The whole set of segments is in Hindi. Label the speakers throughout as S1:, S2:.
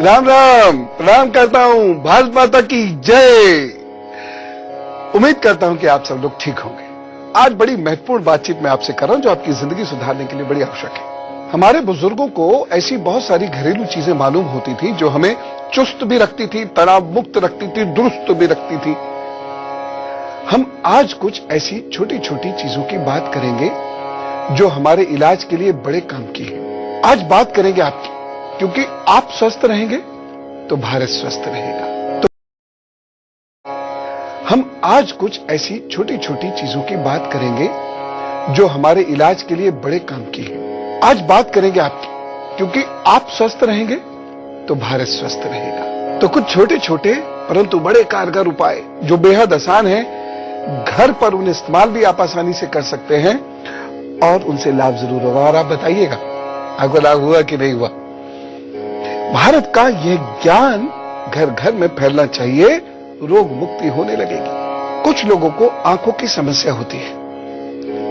S1: राम राम, प्रणाम करता हूं। भारत माता की जय। उम्मीद करता हूं कि आप सब लोग ठीक होंगे। आज बड़ी महत्वपूर्ण बातचीत मैं आपसे कर रहा हूं जो आपकी जिंदगी सुधारने के लिए बड़ी आवश्यक है। हमारे बुजुर्गों को ऐसी बहुत सारी घरेलू चीजें मालूम होती थी जो हमें चुस्त भी रखती थी, तनाव मुक्त रखती थी, दुरुस्त भी रखती थी। हम आज कुछ ऐसी छोटी छोटी चीजों की बात करेंगे जो हमारे इलाज के लिए बड़े काम की है। आज बात करेंगे आपकी, क्योंकि आप स्वस्थ रहेंगे तो भारत स्वस्थ रहेगा। तो हम आज कुछ ऐसी छोटी छोटी चीजों की बात करेंगे जो हमारे इलाज के लिए बड़े काम की है। आज बात करेंगे आपकी, क्योंकि आप स्वस्थ रहेंगे तो भारत स्वस्थ रहेगा। तो कुछ छोटे छोटे परंतु बड़े कारगर उपाय जो बेहद आसान है, घर पर उन्हें इस्तेमाल भी आप आसानी से कर सकते हैं और उनसे लाभ जरूर होगा। और आप बताइएगा आपको लाभ हुआ कि नहीं हुआ। भारत का यह ज्ञान घर घर में फैलना चाहिए, रोग मुक्ति होने लगेगी। कुछ लोगों को आंखों की समस्या होती है,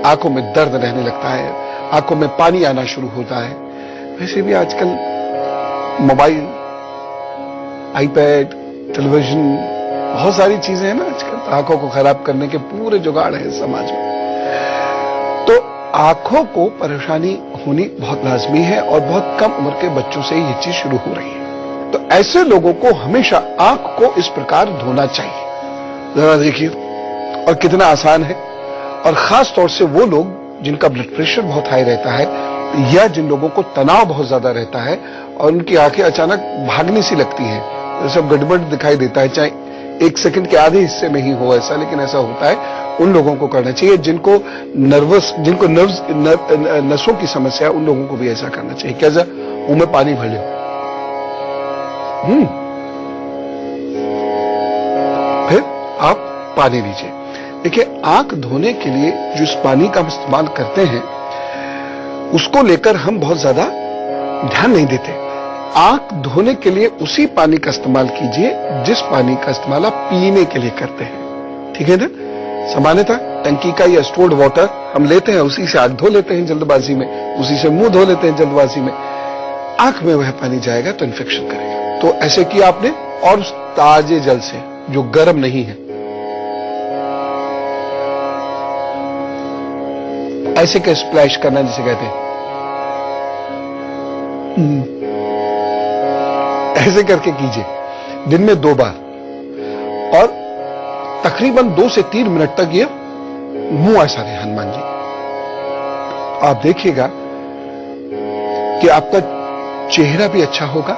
S1: आंखों में दर्द रहने लगता है, आंखों में पानी आना शुरू होता है। वैसे भी आजकल मोबाइल, आईपैड, टेलीविजन, बहुत सारी चीजें हैं ना आजकल, आंखों को खराब करने के पूरे जुगाड़ है समाज में। तो आंखों को परेशानी होनी बहुत लाजमी है और बहुत कम उम्र के बच्चों से ये चीज शुरू हो रही है। तो ऐसे लोगों को हमेशा आंख को इस प्रकार धोना चाहिए। जरा देखिए और कितना आसान है। और खास तौर से वो लोग जिनका ब्लड प्रेशर बहुत हाई रहता है या जिन लोगों को तनाव बहुत ज्यादा रहता है और उनकी आंखें अचानक भागने सी लगती हैं, सब गड़बड़ दिखाई देता है, चाहे एक सेकंड के आधे हिस्से में ही हो ऐसा, लेकिन ऐसा होता है, उन लोगों को करना चाहिए। जिनको नसों की समस्या है उन लोगों को भी ऐसा करना चाहिए। कैसा? मुंह में पानी भर लो, फिर आप पानी लीजिए। देखिए, आंख धोने के लिए जो इस पानी का हम इस्तेमाल करते हैं उसको लेकर हम बहुत ज्यादा ध्यान नहीं देते। आंख धोने के लिए उसी पानी का इस्तेमाल कीजिए जिस पानी का इस्तेमाल आप पीने के लिए करते हैं, ठीक है ना। सामान्यतः टंकी का या स्टोर्ड वाटर हम लेते हैं, उसी से आंख धो लेते हैं जल्दबाजी में, उसी से मुंह धो लेते हैं जल्दबाजी में। आंख में वह पानी जाएगा तो इन्फेक्शन करेगा। तो ऐसे किया आपने, और उस ताजे जल से जो गर्म नहीं है, ऐसे का स्प्लैश करना जिसे कहते हैं, ऐसे करके कीजिए दिन में 2 बार और तकरीबन 2 से 3 मिनट तक ये मुंह ऐसा रहे, हनुमान जी। आप देखिएगा कि आपका चेहरा भी अच्छा होगा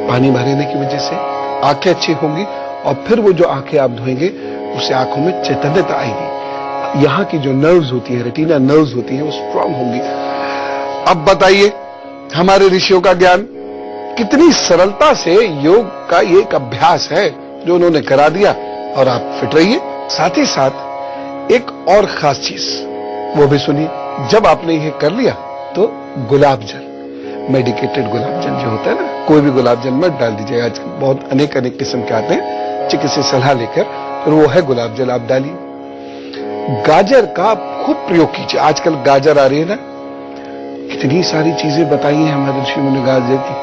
S1: पानी भरने की वजह से, आंखें अच्छी होंगी और फिर वो जो आंखें आप धोएंगे उससे आंखों में चैतन्यता आएगी। यहां की जो नर्व्स होती है, रेटिना नर्व्स होती है, वो स्ट्रांग होंगी। अब बताइए, हमारे ऋषियों का ज्ञान कितनी सरलता से योग का ये एक अभ्यास है जो उन्होंने करा दिया और आप फिट रहिए। साथ ही साथ एक और खास चीज वो भी सुनिए। जब आपने ये कर लिया तो गुलाब जल, मेडिकेटेड गुलाब जल जो होता है ना, कोई भी गुलाब जल मत डाल दीजिए। आजकल बहुत अनेक किस्म के आते हैं, चिकित्सक सलाह लेकर, फिर वो है गुलाब जल आप डालिए। गाजर का खूब प्रयोग कीजिए। आजकल गाजर आ रही है ना, कितनी सारी चीजें बताई हैं हमारे ऋषियों ने गाजर की।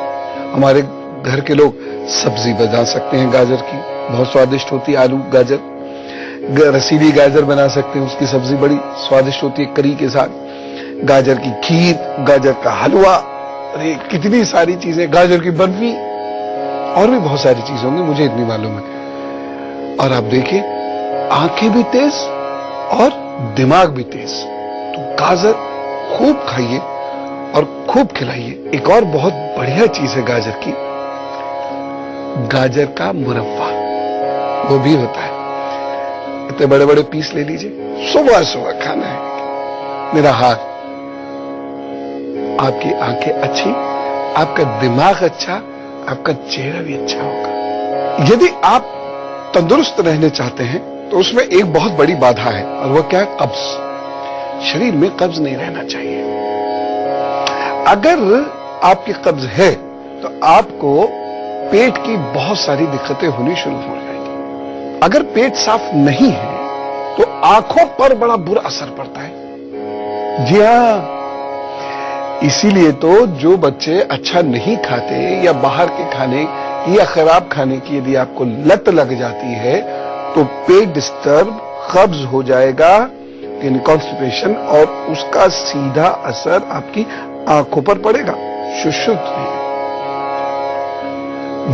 S1: हमारे घर के लोग सब्जी बना सकते हैं गाजर की, बहुत स्वादिष्ट होती है। आलू गाजर, रसीली गाजर बना सकते हैं, उसकी सब्जी बड़ी स्वादिष्ट होती है करी के साथ। गाजर की खीर, गाजर का हलवा, अरे कितनी सारी चीजें, गाजर की बर्फी, और भी बहुत सारी चीजें होंगी, मुझे इतनी मालूम है। और आप देखिए, आंखें भी तेज और दिमाग भी तेज। तो गाजर खूब खाइए और खूब खिलाइए। एक और बहुत बढ़िया चीज है गाजर की, गाजर का मुरब्बा, वो भी होता है। इतने बड़े बड़े पीस ले लीजिए, सुबह सुबह खाना है। मेरा हाथ, आपकी आंखें अच्छी, आपका दिमाग अच्छा, आपका चेहरा भी अच्छा होगा। यदि आप तंदुरुस्त रहने चाहते हैं तो उसमें एक बहुत बड़ी बाधा है, और वह क्या है? कब्ज। शरीर में कब्ज नहीं रहना चाहिए। अगर आपकी कब्ज है तो आपको पेट की बहुत सारी दिक्कतें होनी शुरू हो जाएंगी। अगर पेट साफ नहीं है तो आंखों पर बड़ा बुरा असर पड़ता है। जी हां, इसीलिए तो जो बच्चे अच्छा नहीं खाते या बाहर के खाने या खराब खाने की यदि आपको लत लग जाती है तो पेट डिस्टर्ब, कब्ज हो जाएगा, कॉन्स्टिपेशन, और उसका सीधा असर आपकी आंखों पर पड़ेगा। सुश्रुत ने,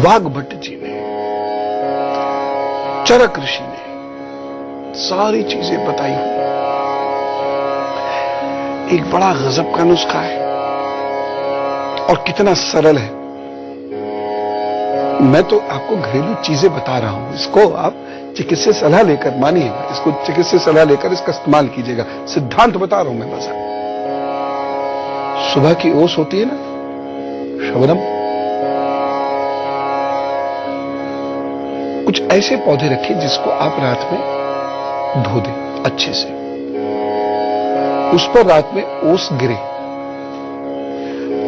S1: वाघभट्ट जी ने, चरक ऋषि ने सारी चीजें बताई हुई। एक बड़ा गजब का नुस्खा है और कितना सरल है। मैं तो आपको घरेलू चीजें बता रहा हूं, इसको आप चिकित्सीय सलाह लेकर मानिएगा, इसको चिकित्सीय सलाह लेकर इसका इस्तेमाल कीजिएगा। सिद्धांत बता रहा हूं मैं बस। सुबह की ओस होती है ना, शबनम, कुछ ऐसे पौधे रखिए जिसको आप रात में धो दें अच्छे से, उस पर रात में ओस गिरे,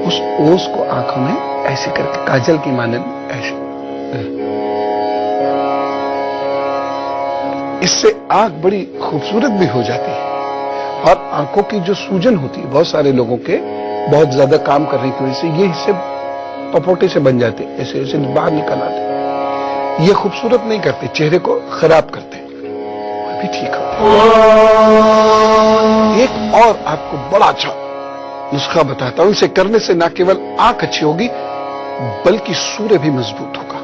S1: उस ओस को आंखों में ऐसे करके काजल की मानंद ऐसे, इससे आंख बड़ी खूबसूरत भी हो जाती है। और आंखों की जो सूजन होती है, बहुत सारे लोगों के बहुत ज्यादा काम करने की वजह से ये हिस्से पपोटे से बन जाते, ऐसे ऐसे बाहर निकल आते। ये खूबसूरत नहीं करते, चेहरे को खराब करते, वो भी ठीक हो। एक और आपको बड़ा अच्छा नुस्खा बताता हूं, इसे करने से न केवल आंख अच्छी होगी बल्कि सूर्य भी मजबूत होगा।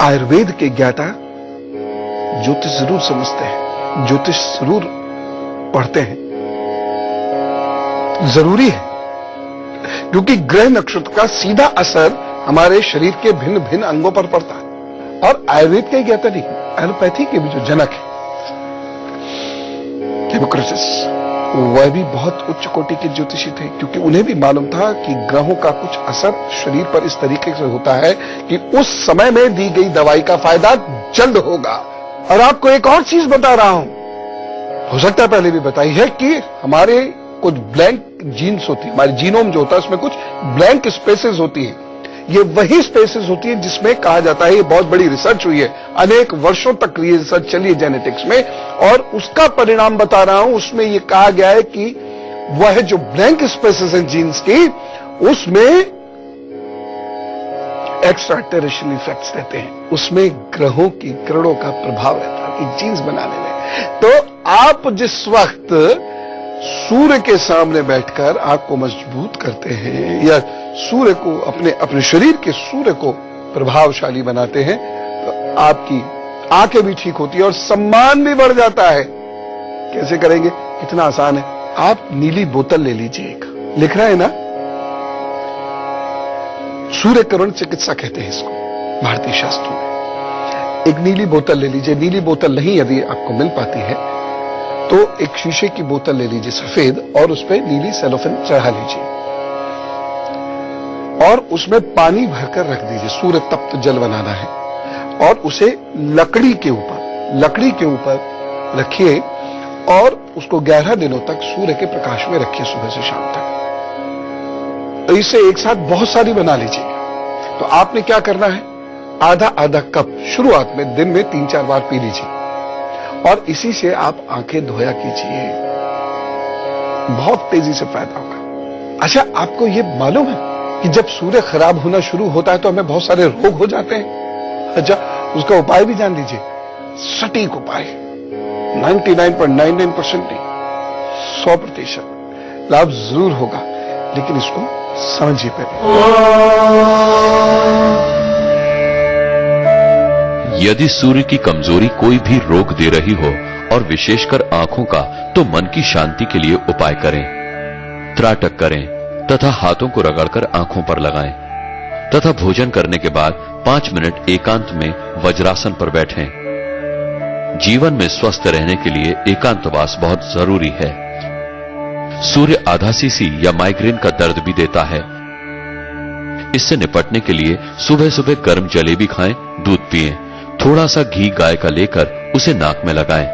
S1: आयुर्वेद के ज्ञाता ज्योतिष जरूर समझते हैं, ज्योतिष जरूर पढ़ते हैं, जरूरी है, क्योंकि ग्रह नक्षत्र का सीधा असर हमारे शरीर के भिन्न भिन्न अंगों पर पड़ता है। और आयुर्वेद के ज्ञाता नहीं, एलोपैथी के भी जो जनक है हिपोक्रेटिस, वह भी बहुत उच्च कोटि के ज्योतिषी थे, क्योंकि उन्हें भी मालूम था कि ग्रहों का कुछ असर शरीर पर इस तरीके से होता है कि उस समय में दी गई दवाई का फायदा जल्द होगा। और आपको एक और चीज बता रहा हूं, हो सकता है पहले भी बताई है, कि हमारे कुछ ब्लैंक जीन्स होती है, हमारे जीनोम जो होता है उसमें कुछ ब्लैंक स्पेसेस होती हैं। ये वही स्पेसेस होती है जिसमें कहा जाता है, ये बहुत बड़ी रिसर्च हुई है, अनेक वर्षों तक ये रिसर्च चली है जेनेटिक्स में, और उसका परिणाम बता रहा हूं। उसमें ये कहा गया है कि वह जो ब्लैंक स्पेसेस हैं जीन्स की, उसमें एक्स्ट्रा टेरेस्ट्रियल इफेक्ट्स रहते हैं, उसमें ग्रहों की किरणों का प्रभाव रहता है कि जीन्स बनाने में। तो आप जिस वक्त सूर्य के सामने बैठकर आंख को मजबूत करते हैं या सूर्य को अपने शरीर के सूर्य को प्रभावशाली बनाते हैं, तो आपकी आंखें भी ठीक होती है और सम्मान भी बढ़ जाता है। कैसे करेंगे? इतना आसान है, आप नीली बोतल ले लीजिए, एक लिख रहा है ना, सूर्य किरण चिकित्सा कहते हैं इसको भारतीय शास्त्रों में। एक नीली बोतल ले लीजिए, नीली बोतल नहीं यदि आपको मिल पाती है तो एक शीशे की बोतल ले लीजिए सफेद, और उस पर नीली सेलोफेन चढ़ा लीजिए और उसमें पानी भरकर रख दीजिए। सूर्य तप्त जल बनाना है और उसे लकड़ी के ऊपर रखिए और उसको 11 दिनों तक सूर्य के प्रकाश में रखिए, सुबह से शाम तक। तो इसे एक साथ बहुत सारी बना लीजिए। तो आपने क्या करना है, आधा आधा कप शुरुआत में दिन में 3-4 बार पी लीजिए और इसी से आप आंखें धोया कीजिए, बहुत तेजी से फायदा होगा। अच्छा, आपको यह मालूम है कि जब सूर्य खराब होना शुरू होता है तो हमें बहुत सारे रोग हो जाते हैं? अच्छा, उसका उपाय भी जान लीजिए, सटीक उपाय, 99.99% नहीं, 100% लाभ जरूर होगा, लेकिन इसको समझिए पहले।
S2: यदि सूर्य की कमजोरी कोई भी रोक दे रही हो और विशेषकर आंखों का, तो मन की शांति के लिए उपाय करें, त्राटक करें तथा हाथों को रगड़कर आंखों पर लगाएं तथा भोजन करने के बाद 5 मिनट एकांत में वज्रासन पर बैठें। जीवन में स्वस्थ रहने के लिए एकांतवास बहुत जरूरी है। सूर्य आधासीसी या माइग्रेन का दर्द भी देता है। इससे निपटने के लिए सुबह सुबह गर्म जलेबी खाएं, दूध पिएं, थोड़ा सा घी गाय का लेकर उसे नाक में लगाएं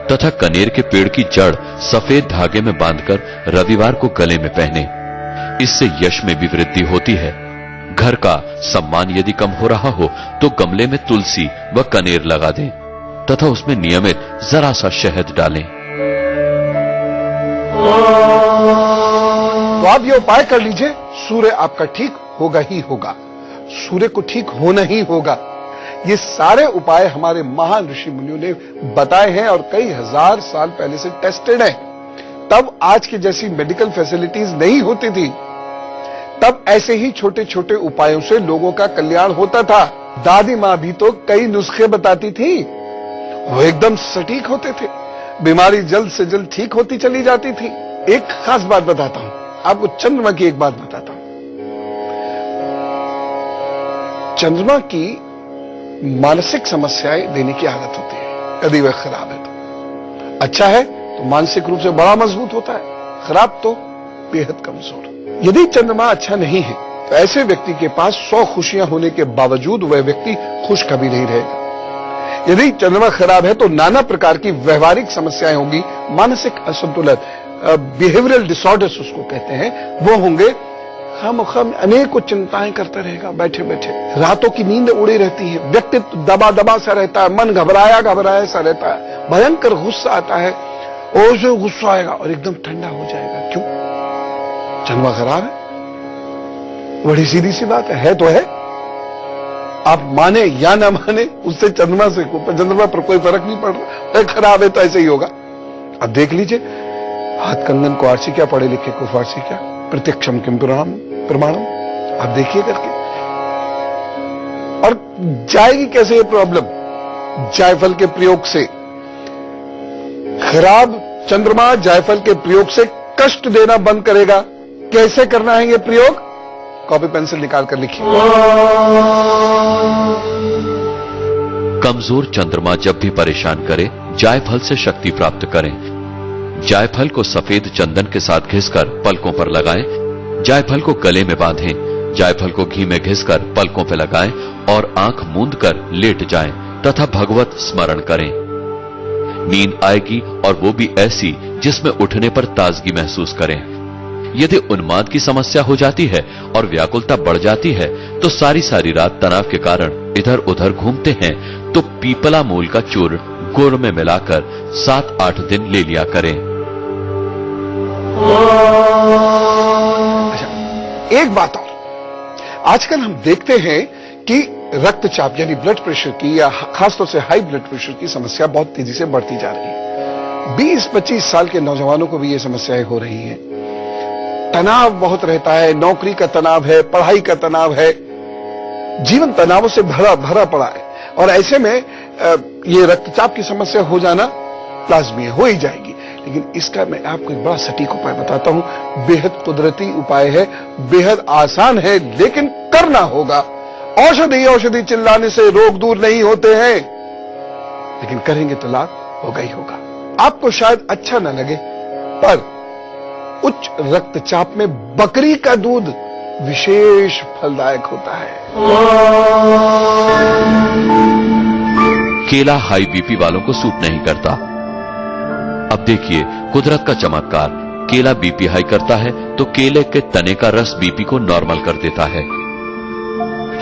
S2: तथा कनेर के पेड़ की जड़ सफेद धागे में बांधकर रविवार को गले में पहनें। इससे यश में भी वृद्धि होती है। घर का सम्मान यदि कम हो रहा हो तो गमले में तुलसी व कनेर लगा दें तथा उसमें नियमित जरा सा शहद डालें।
S1: तो आप ये उपाय कर लीजिए, सूर्य आपका ठीक होगा ही होगा, सूर्य को ठीक होना ही होगा। ये सारे उपाय हमारे महान ऋषि मुनियों ने बताए हैं और कई हजार साल पहले से टेस्टेड हैं। तब आज की जैसी मेडिकल फैसिलिटीज नहीं होती थी, तब ऐसे ही छोटे छोटे उपायों से लोगों का कल्याण होता था। दादी मां भी तो कई नुस्खे बताती थी, वो एकदम सटीक होते थे, बीमारी जल्द से जल्द ठीक होती चली जाती थी। एक खास बात बताता हूं आपको, चंद्रमा की एक बात बताता हूं। चंद्रमा की मानसिक समस्याएं देने की आदत होती है, यदि वह खराब है तो। अच्छा है तो मानसिक रूप से बड़ा मजबूत होता है, खराब तो बेहद कमजोर। यदि चंद्रमा अच्छा नहीं है तो ऐसे व्यक्ति के पास 100 खुशियां होने के बावजूद वह व्यक्ति खुश कभी नहीं रहेगा। यदि चंद्रमा खराब है तो नाना प्रकार की व्यवहारिक समस्याएं होंगी, मानसिक असंतुलन, बिहेवियरल डिसऑर्डर्स उसको कहते हैं, वो होंगे। खामखाम अनेकों चिंताएं करता रहेगा, बैठे बैठे रातों की नींद उड़ी रहती है, व्यक्तित्व दबा दबा सा रहता है, मन घबराया घबराया सा रहता है, भयंकर गुस्सा आता है, और जो गुस्सा आएगा और एकदम ठंडा हो जाएगा। क्यों? चंद्रमा खराब है। बड़ी सीधी सी बात है तो है। आप माने या ना माने, उससे चंद्रमा पर कोई फर्क नहीं पड़ रहा। खराब है तो ऐसे ही होगा। अब देख लीजिए, हाथ कंगन को आरसी क्या, पढ़े लिखे को फारसी क्या, प्रत्यक्षम किम प्रमाणम। आप देखिए करके। और जाएगी कैसे ये प्रॉब्लम? जायफल के प्रयोग से। खराब चंद्रमा जायफल के प्रयोग से कष्ट देना बंद करेगा। कैसे करना है ये प्रयोग? कॉपी पेंसिल निकाल कर लिखिए।
S2: कमजोर चंद्रमा जब भी परेशान करे, जायफल से शक्ति प्राप्त करें। जायफल को सफेद चंदन के साथ घिसकर पलकों पर लगाएं। जायफल को गले में बांधें। जायफल को घी में घिसकर पलकों पर लगाएं और आंख मूंद कर लेट जाएं तथा भगवत स्मरण करें। नींद आएगी और वो भी ऐसी जिसमें उठने पर ताजगी महसूस करें। यदि उन्माद की समस्या हो जाती है और व्याकुलता बढ़ जाती है तो सारी सारी रात तनाव के कारण इधर उधर घूमते हैं तो पीपला मूल का चूर्ण गुड़ में मिलाकर 7-8 दिन ले लिया करें।
S1: अच्छा, एक बात और, आजकल हम देखते हैं कि रक्तचाप यानी ब्लड प्रेशर की या खासतौर से हाई ब्लड प्रेशर की समस्या बहुत तेजी से बढ़ती जा रही है। 20-25 साल के नौजवानों को भी ये समस्याएं हो रही हैं। तनाव बहुत रहता है, नौकरी का तनाव है, पढ़ाई का तनाव है, जीवन तनावों से भरा भरा पड़ा है। और ऐसे में ये रक्तचाप की समस्या हो जाना लाजमी है, हो ही जाएगी। लेकिन इसका मैं आपको एक बड़ा सटीक उपाय बताता हूं, बेहद कुदरती उपाय है, बेहद आसान है, लेकिन करना होगा। औषधि चिल्लाने से रोग दूर नहीं होते हैं, लेकिन करेंगे तो लाभ होगा ही होगा। आपको शायद अच्छा ना लगे, पर उच्च रक्तचाप में बकरी का दूध विशेष फलदायक होता है।
S2: केला हाई बीपी वालों को सूट नहीं करता। अब देखिए कुदरत का चमत्कार, केला बीपी हाई करता है तो केले के तने का रस बीपी को नॉर्मल कर देता है।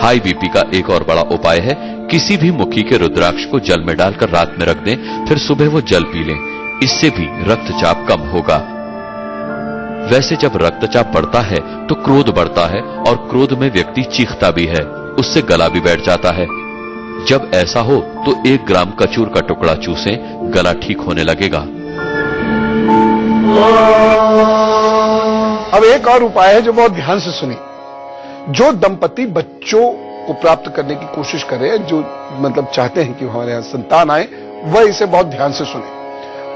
S2: हाई बीपी का एक और बड़ा उपाय है, किसी भी मुखी के रुद्राक्ष को जल में डालकर रात में रख दें, फिर सुबह वो जल पी लें। इससे भी रक्तचाप कम होगा। वैसे जब रक्तचाप बढ़ता है तो क्रोध बढ़ता है और क्रोध में व्यक्ति चीखता भी है, उससे गला भी बैठ जाता है। जब ऐसा हो तो 1 ग्राम कचूर का टुकड़ा चूसें, गला ठीक होने लगेगा।
S1: अब एक और उपाय है जो बहुत ध्यान से सुनिए। जो दंपति बच्चों को प्राप्त करने की कोशिश करे, जो मतलब चाहते हैं कि हमारे यहां संतान आए, वह इसे बहुत ध्यान से सुने।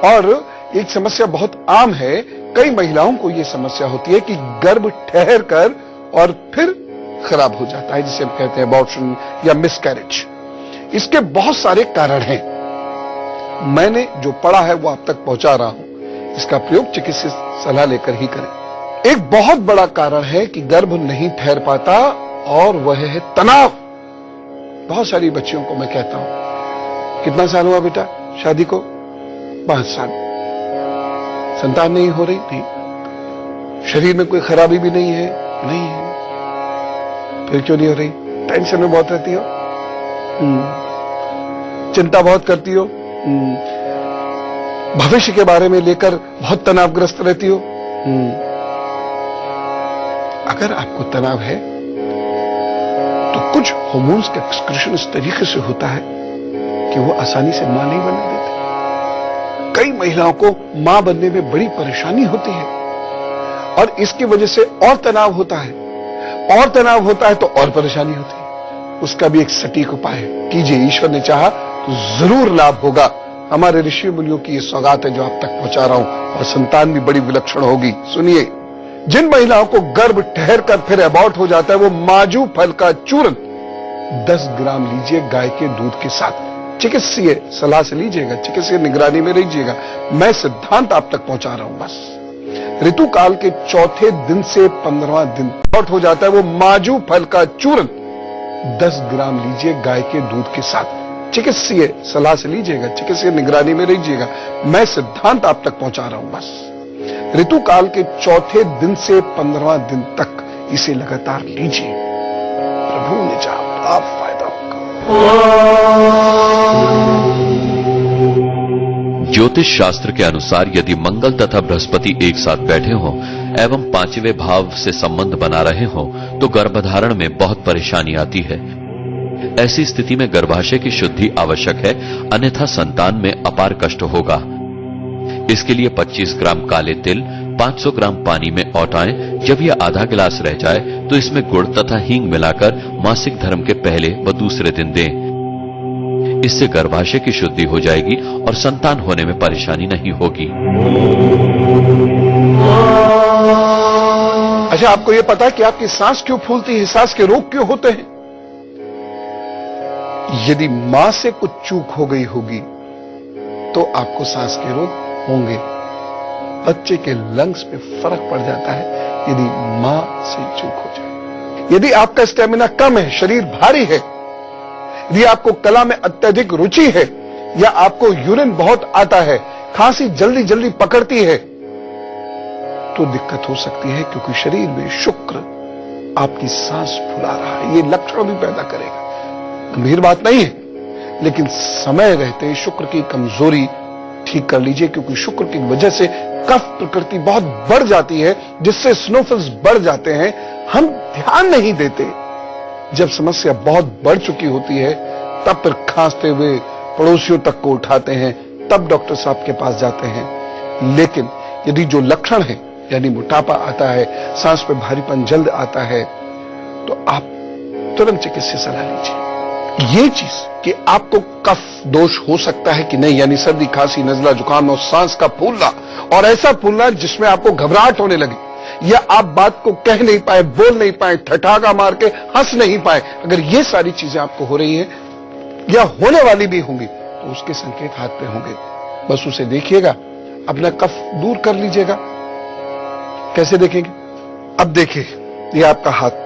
S1: और एक समस्या बहुत आम है, कई महिलाओं को यह समस्या होती है कि गर्भ ठहर कर और फिर खराब हो जाता है, जिसे हम कहते हैं अबॉर्शन या मिसकैरेज। इसके बहुत सारे कारण हैं, मैंने जो पढ़ा है वो आप तक पहुंचा रहा हूं। इसका प्रयोग चिकित्सक सलाह लेकर ही करें। एक बहुत बड़ा कारण है कि गर्भ नहीं ठहर पाता, और वह है तनाव। बहुत सारी बच्चियों को मैं कहता हूं, कितना साल हुआ बेटा शादी को? 5 साल। संतान नहीं हो रही? नहीं। शरीर में कोई खराबी भी नहीं है? नहीं है। फिर क्यों नहीं हो रही? टेंशन में बहुत रहती हो, चिंता बहुत करती हो, भविष्य के बारे में लेकर बहुत तनावग्रस्त रहती हो। अगर आपको तनाव है तो कुछ हार्मोन्स का एक्सक्रीशन इस तरीके से होता है कि वो आसानी से मां नहीं बनने देते। कई महिलाओं को मां बनने में बड़ी परेशानी होती है और इसकी वजह से और तनाव होता है, और तनाव होता है तो और परेशानी होती है। उसका भी एक सटीक उपाय है, कीजिए, ईश्वर ने चाहा तो जरूर लाभ होगा। हमारे ऋषि मुनियों की ये सौगात है जो आप तक पहुंचा रहा हूं, और संतान भी बड़ी विलक्षण होगी। सुनिए, जिन महिलाओं को गर्भ ठहर कर फिर अबॉर्ट हो जाता है, वो माजू फल का चूर्ण 10 ग्राम लीजिए गाय के दूध के साथ। चिकित्सीय सलाह से लीजिएगा, चिकित्सीय निगरानी में रहिएगा। मैं सिद्धांत आप तक पहुंचा रहा हूं बस। ऋतु काल के चौथे दिन से 15वां दिन अबॉर्ट हो जाता है, वो माजू फल का चूर्ण 10 ग्राम लीजिए गाय के दूध के साथ। चिकित्सीय सलाह से लीजिएगा, चिकित्सीय निगरानी में रहिएगा। मैं सिद्धांत आप तक पहुंचा रहा हूं बस। ऋतु काल के चौथे दिन से 15वां दिन तक इसे लगातार लीजिए, प्रभु ने चाहा आप फायदा होगा।
S2: ज्योतिष शास्त्र के अनुसार यदि मंगल तथा बृहस्पति एक साथ बैठे हों एवं 5वें भाव से संबंध बना रहे हों तो गर्भधारण में बहुत परेशानी आती है। ऐसी स्थिति में गर्भाशय की शुद्धि आवश्यक है, अन्यथा संतान में अपार कष्ट होगा। इसके लिए 25 ग्राम काले तिल 500 ग्राम पानी में औटाएं। जब यह आधा गिलास रह जाए तो इसमें गुड़ तथा हींग मिलाकर मासिक धर्म के पहले व दूसरे दिन दें। इससे गर्भाशय की शुद्धि हो जाएगी और संतान होने में परेशानी नहीं होगी।
S1: अच्छा, आपको यह पता है कि आपकी सांस क्यों फूलती है, सांस के रोग क्यों होते हैं? यदि मां से कुछ चूक हो गई होगी तो आपको सांस के रोग होंगे। बच्चे के लंग्स में फर्क पड़ जाता है यदि मां से चूक हो जाए। यदि आपका स्टेमिना कम है, शरीर भारी है, यदि आपको कला में अत्यधिक रुचि है, या आपको यूरिन बहुत आता है, खांसी जल्दी जल्दी पकड़ती है, तो दिक्कत हो सकती है, क्योंकि शरीर में शुक्र आपकी सांस फुला रहा है। ये लक्षण भी पैदा करेगा। गंभीर बात नहीं है, लेकिन समय रहते शुक्र की कमजोरी ठीक कर लीजिए, क्योंकि शुक्र की वजह से कफ प्रकृति बहुत बढ़ जाती है, जिससे स्नोफिल्स बढ़ जाते हैं। हम ध्यान नहीं देते। जब समस्या बहुत बढ़ चुकी होती है तब फिर खांसते हुए पड़ोसियों तक को उठाते हैं, तब डॉक्टर साहब के पास जाते हैं। लेकिन यदि जो लक्षण है, यानी मोटापा आता है, सांस पे भारीपन जल्द आता है, तो आप तुरंत चिकित्सीय सलाह लीजिए। ये चीज कि आपको कफ दोष हो सकता है कि नहीं, यानी सर्दी, खांसी, नजला, जुकाम और सांस का फूलना, और ऐसा फूलना जिसमें आपको घबराहट होने लगे, या आप बात को कह नहीं पाए, बोल नहीं पाए, ठठाका मार के हंस नहीं पाए, अगर ये सारी चीजें आपको हो रही हैं या होने वाली भी होंगी, तो उसके संकेत हाथ पे होंगे। बस उसे देखिएगा, अपना कफ दूर कर लीजिएगा। कैसे देखेंगे? अब देखिए, ये आपका हाथ,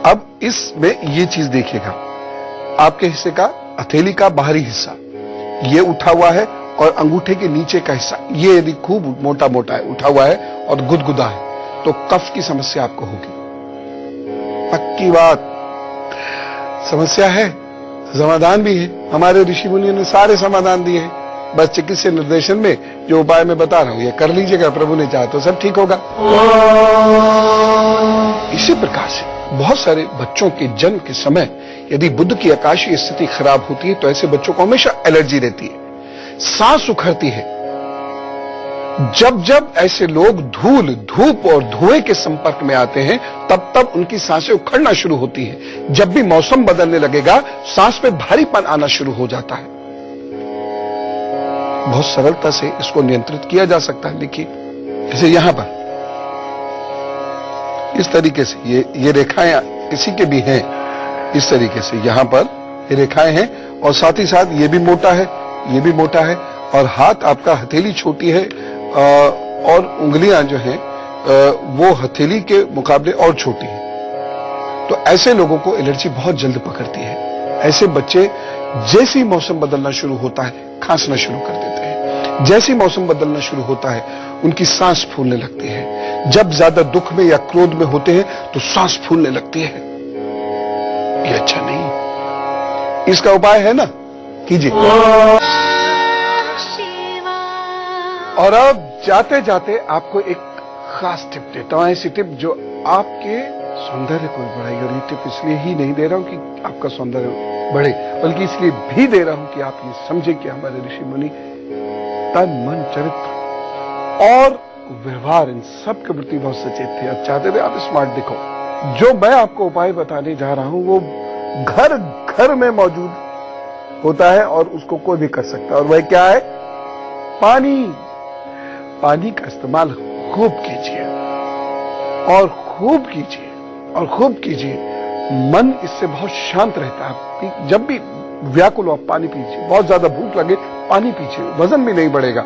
S1: अब इसमें ये चीज देखिएगा, आपके हिस्से का हथेली का बाहरी हिस्सा ये उठा हुआ है, और अंगूठे के नीचे का हिस्सा ये यदि खूब मोटा मोटा है, उठा हुआ है और गुदगुदा है, तो कफ की समस्या आपको होगी। पक्की बात। समस्या है, समाधान भी है। हमारे ऋषि मुनियों ने सारे समाधान दिए हैं। बस चिकित्सीय निर्देशन में जो उपाय मैं बता रहा हूं, ये कर लीजिएगा, प्रभु ने चाहा तो सब ठीक होगा। इसी प्रकार से बहुत सारे बच्चों के जन्म के समय यदि बुध की आकाशीय स्थिति खराब होती है, तो ऐसे बच्चों को हमेशा एलर्जी रहती है, सांस उखड़ती है। जब जब ऐसे लोग धूल, धूप और धुएं के संपर्क में आते हैं, तब तब उनकी सांसें उखड़ना शुरू होती है। जब भी मौसम बदलने लगेगा, सांस में भारीपन आना शुरू हो जाता है। बहुत सरलता से इसको नियंत्रित किया जा सकता है। देखिए, जैसे यहां पर इस तरीके से ये रेखाएं किसी के भी हैं, इस तरीके से यहां पर ये रेखाएं हैं, और साथ ही साथ ये भी मोटा है, ये भी मोटा है, और हाथ आपका, हथेली छोटी है, और उंगलियां जो हैं वो हथेली के मुकाबले और छोटी हैं। तो ऐसे लोगों को एलर्जी बहुत जल्द पकड़ती है। ऐसे बच्चे जैसे ही मौसम बदलना शुरू होता है, खांसना शुरू कर देते हैं। जैसे ही मौसम बदलना शुरू होता है, उनकी सांस फूलने लगती है। जब ज्यादा दुख में या क्रोध में होते हैं तो सांस फूलने लगती है। ये अच्छा नहीं। इसका उपाय है ना, कीजिए। और अब जाते जाते आपको एक खास टिप देता हूं, ऐसी टिप जो आपके सौंदर्य को बढ़ाएगी। और ये टिप इसलिए ही नहीं दे रहा हूं कि आपका सौंदर्य बढ़े, बल्कि इसलिए भी दे रहा हूं कि आप ये समझे कि हमारे ऋषि मुनि तन मन चरित्र और व्यवहार इन सब के प्रति बहुत सचेत थे और चाहते थे आप स्मार्ट दिखो। जो मैं आपको उपाय बताने जा रहा हूं वो घर घर में मौजूद होता है और उसको कोई भी कर सकता है, और वह क्या है? पानी। पानी का इस्तेमाल खूब कीजिए और खूब कीजिए और खूब कीजिए। मन इससे बहुत शांत रहता है। जब भी व्याकुल हो आप पानी पीजिए, बहुत ज्यादा भूख लगे पानी पीजिए, वजन भी नहीं बढ़ेगा,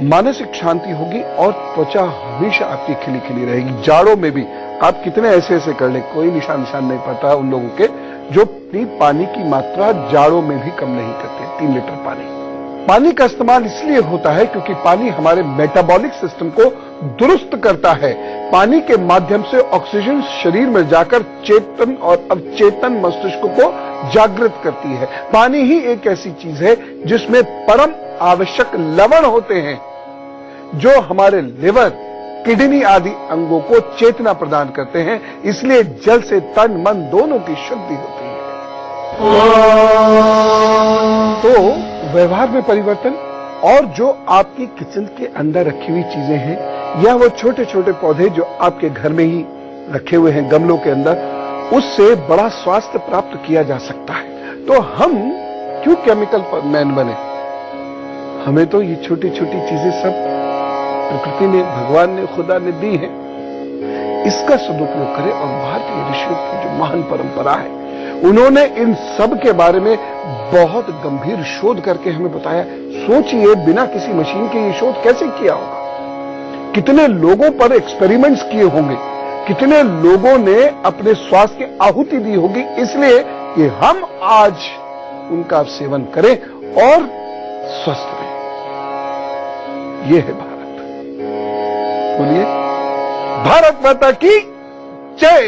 S1: मानसिक शांति होगी और त्वचा हमेशा आपकी खिली खिली रहेगी। जाड़ों में भी आप कितने ऐसे ऐसे कर ले, कोई निशान नहीं पड़ता उन लोगों के जो अपनी पानी की मात्रा जाड़ों में भी कम नहीं करते। 3 लीटर पानी का इस्तेमाल इसलिए होता है क्योंकि पानी हमारे मेटाबॉलिक सिस्टम को दुरुस्त करता है। पानी के माध्यम से ऑक्सीजन शरीर में जाकर चेतन और अवचेतन मस्तिष्क को जागृत करती है। पानी ही एक ऐसी चीज है जिसमें परम आवश्यक लवण होते हैं जो हमारे लिवर, किडनी आदि अंगों को चेतना प्रदान करते हैं। इसलिए जल से तन मन दोनों की शुद्धि होती है। तो व्यवहार में परिवर्तन, और जो आपकी किचन के अंदर रखी हुई चीजें हैं या वो छोटे छोटे पौधे जो आपके घर में ही रखे हुए हैं गमलों के अंदर, उससे बड़ा स्वास्थ्य प्राप्त किया जा सकता है। तो हम क्यों केमिकल मैन बने? हमें तो ये छोटी छोटी चीजें सब प्रकृति ने, भगवान ने, खुदा ने दी है। इसका सदुपयोग करें। और भारतीय ऋषियों की जो महान परंपरा है, उन्होंने इन सब के बारे में बहुत गंभीर शोध करके हमें बताया। सोचिए, बिना किसी मशीन के ये शोध कैसे किया होगा? कितने लोगों पर एक्सपेरिमेंट्स किए होंगे, कितने लोगों ने अपने स्वास्थ्य की आहुति दी होगी, इसलिए कि हम आज उनका सेवन करें और स्वस्थ रहें। यह है भारत। बोलिए, भारत माता की जय।